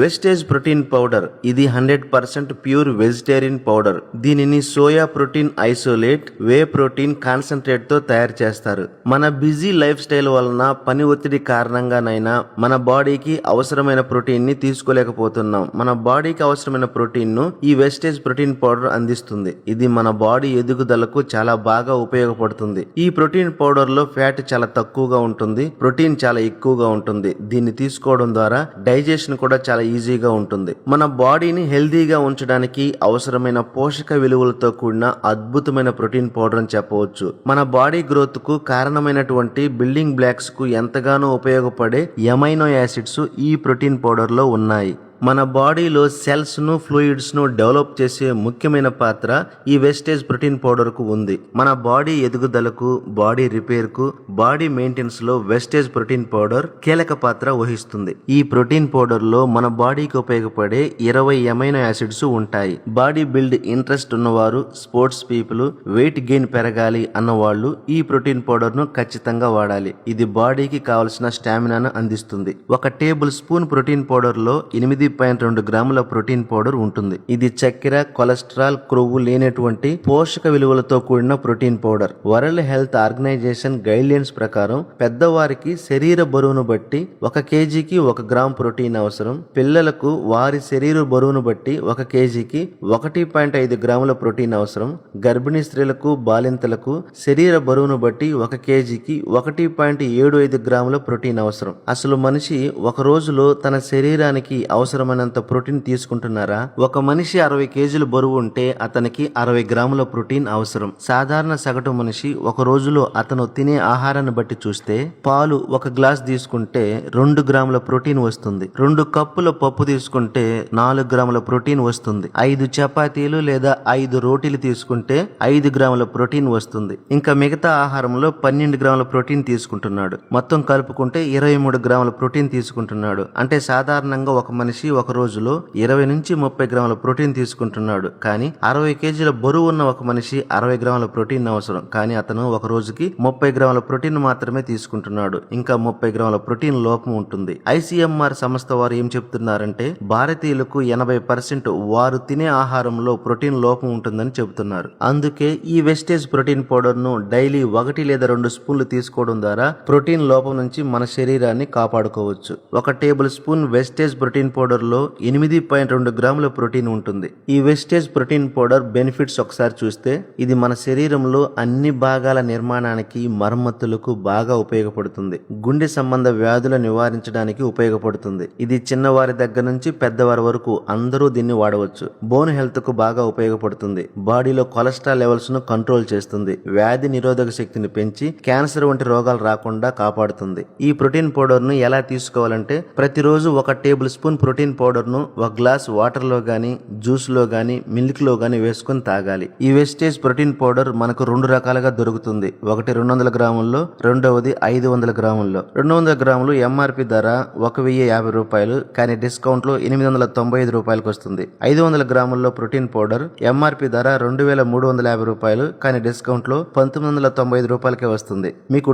Wastage protein powder. ఇది 100% pure vegetarian powder. దీనిని soya protein isolate, whey protein concentrate తో తయారు చేస్తారు. మన బిజీ లైఫ్ స్టైల్ వలన పని ఒత్తిడి కారణంగానైనా మన బాడీకి అవసరమైన ప్రోటీన్ ని తీసుకోలేకపోతున్నాం. మన బాడీకి అవసరమైన ప్రోటీన్ ను ఈ వెస్టేజ్ ప్రోటీన్ పౌడర్ అందిస్తుంది. ఇది మన బాడీ ఎదుగుదలకు చాలా బాగా ఉపయోగపడుతుంది. ఈ ప్రోటీన్ పౌడర్ లో ఫ్యాట్ చాలా తక్కువగా ఉంటుంది, ప్రోటీన్ చాలా ఎక్కువగా ఉంటుంది. దీన్ని తీసుకోవడం ద్వారా డైజెషన్ కూడా చాలా ఈజీగా ఉంటుంది. మన బాడీని హెల్దీగా ఉంచడానికి అవసరమైన పోషక విలువలతో కూడిన అద్భుతమైన ప్రోటీన్ పౌడర్ అని చెప్పవచ్చు. మన బాడీ గ్రోత్ కు కారణమైనటువంటి బిల్డింగ్ బ్లాక్స్ కు ఎంతగానో ఉపయోగపడే ఎమైనో యాసిడ్స్ ఈ ప్రోటీన్ పౌడర్ లో ఉన్నాయి. మన బాడీలో సెల్స్ ను ఫ్లూయిడ్స్ ను డెవలప్ చేసే ముఖ్యమైన పాత్ర ఈ వెస్టేజ్ ప్రోటీన్ పౌడర్ కు ఉంది. మన బాడీ ఎదుగుదలకు, బాడీ రిపేర్ కు, బాడీ మెయింటెనెన్స్ లో వెస్టేజ్ ప్రోటీన్ పౌడర్ కీలక పాత్ర వహిస్తుంది. ఈ ప్రోటీన్ పౌడర్ లో మన బాడీకి ఉపయోగపడే 20 ఎమైనో యాసిడ్స్ ఉంటాయి. బాడీ బిల్డ్ ఇంట్రెస్ట్ ఉన్నవారు, స్పోర్ట్స్ పీపుల్, వెయిట్ గెయిన్ పెరగాలి అన్నవాళ్ళు ఈ ప్రోటీన్ పౌడర్ ను ఖచ్చితంగా వాడాలి. ఇది బాడీకి కావలసిన స్టామినాను అందిస్తుంది. 1 టేబుల్ స్పూన్ ప్రోటీన్ పౌడర్ లో 8.2 గ్రాముల ప్రోటీన్ పౌడర్ ఉంటుంది. ఇది చక్కెర, కొలెస్ట్రాల్, క్రొవ్వు లేనటువంటి పోషక విలువలతో కూడిన protein powder. World Health Organization guidelines ప్రకారం పెద్దవారికి శరీర బరువును బట్టి 1 కేజీకి 1 గ్రామ్ ప్రోటీన్ అవసరం. పిల్లలకు వారి శరీర బరువును బట్టి 1 కేజీకి 1.5 గ్రాముల ప్రోటీన్ అవసరం. గర్భిణీ స్త్రీలకు, బాలింతలకు శరీర బరువును బట్టి 1 కేజీకి 1.75 గ్రాముల ప్రోటీన్ అవసరం. అసలు మనిషి ఒక రోజులో తన శరీరానికి అవసరమైనంత ప్రోటీన్ తీసుకుంటున్నారా? ఒక మనిషి 60 కేజీల బరువు ఉంటే అతనికి 60 గ్రాముల ప్రోటీన్ అవసరం. సాధారణ సగటు మనిషి ఒక రోజులో అతను తినే ఆహారాన్ని బట్టి చూస్తే పాలు 1 గ్లాస్ తీసుకుంటే 2 గ్రాముల ప్రోటీన్ వస్తుంది. 2 కప్పుల పప్పు తీసుకుంటే 4 గ్రాముల ప్రోటీన్ వస్తుంది. 5 చపాతీలు లేదా 5 రోటీలు తీసుకుంటే 5 గ్రాముల ప్రోటీన్ వస్తుంది. ఇంకా మిగతా ఆహారంలో 12 గ్రాముల ప్రోటీన్ తీసుకుంటున్నాడు. మొత్తం కలుపుకుంటే 23 గ్రాముల ప్రోటీన్ తీసుకుంటున్నాడు. అంటే సాధారణంగా ఒక మనిషి ఒక రోజులో 20 నుంచి 30 గ్రాముల ప్రోటీన్ తీసుకుంటున్నాడు. కానీ 60 కేజీల బరువు ఉన్న ఒక మనిషి 60 గ్రాముల ప్రోటీన్ అవసరం. కానీ అతను ఒక రోజుకి 30 గ్రాముల ప్రోటీన్ మాత్రమే తీసుకుంటున్నాడు. ఇంకా 30 గ్రాముల ప్రోటీన్ లోపం ఉంటుంది. ఐసీఎంఆర్ సంస్థ వారు ఏం చెప్తున్నారంటే భారతీయులకు 80% వారు తినే ఆహారంలో ప్రోటీన్ లోపం ఉంటుందని చెబుతున్నారు. అందుకే ఈ వెస్టేజ్ ప్రోటీన్ పౌడర్ ను డైలీ 1 లేదా 2 స్పూన్లు తీసుకోవడం ద్వారా ప్రోటీన్ లోపం నుంచి మన శరీరాన్ని కాపాడుకోవచ్చు. 1 tablespoon Vestige protein powder లో 8.2 గ్రాముల ప్రోటీన్ ఉంటుంది. ఈ వెస్టేజ్ ప్రోటీన్ పౌడర్ బెనిఫిట్స్ ఒకసారి చూస్తే ఇది మన శరీరంలో అన్ని భాగాల నిర్మాణానికి, మరమ్మతులకు బాగా ఉపయోగపడుతుంది. గుండె సంబంధ వ్యాధుల నివారించడానికి ఉపయోగపడుతుంది. ఇది చిన్నవారి దగ్గర నుంచి పెద్దవారి వరకు అందరూ దీన్ని వాడవచ్చు. బోన్ హెల్త్ కు బాగా ఉపయోగపడుతుంది. బాడీలో కొలెస్ట్రాల్ లెవెల్స్ ను కంట్రోల్ చేస్తుంది. వ్యాధి నిరోధక శక్తిని పెంచి క్యాన్సర్ వంటి రోగాలు రాకుండా కాపాడుతుంది. ఈ ప్రోటీన్ పౌడర్ ను ఎలా తీసుకోవాలంటే ప్రతిరోజు 1 టేబుల్ స్పూన్ ప్రోటీన్ పౌడర్ ను 1 గ్లాస్ వాటర్ లో గానీ, జ్యూస్ లో గానీ, మిల్క్ లో గానీ వేసుకుని తాగాలి. ఈ వెస్టేజ్ ప్రోటీన్ పౌడర్ మనకు 2 రకాలుగా దొరుకుతుంది. ఒకటి 200 గ్రాముల్లో, రెండవది 500 గ్రాముల్లో. 200 గ్రాములు ఎంఆర్పి ధర 1050 రూపాయలు, కానీ డిస్కౌంట్ లో 895 రూపాయలకు వస్తుంది. 500 గ్రాముల్లో ప్రోటీన్ పౌడర్ ఎంఆర్పి ధర 2350 రూపాయలు, కానీ డిస్కౌంట్ లో 1995 రూపాయలకే వస్తుంది. మీకు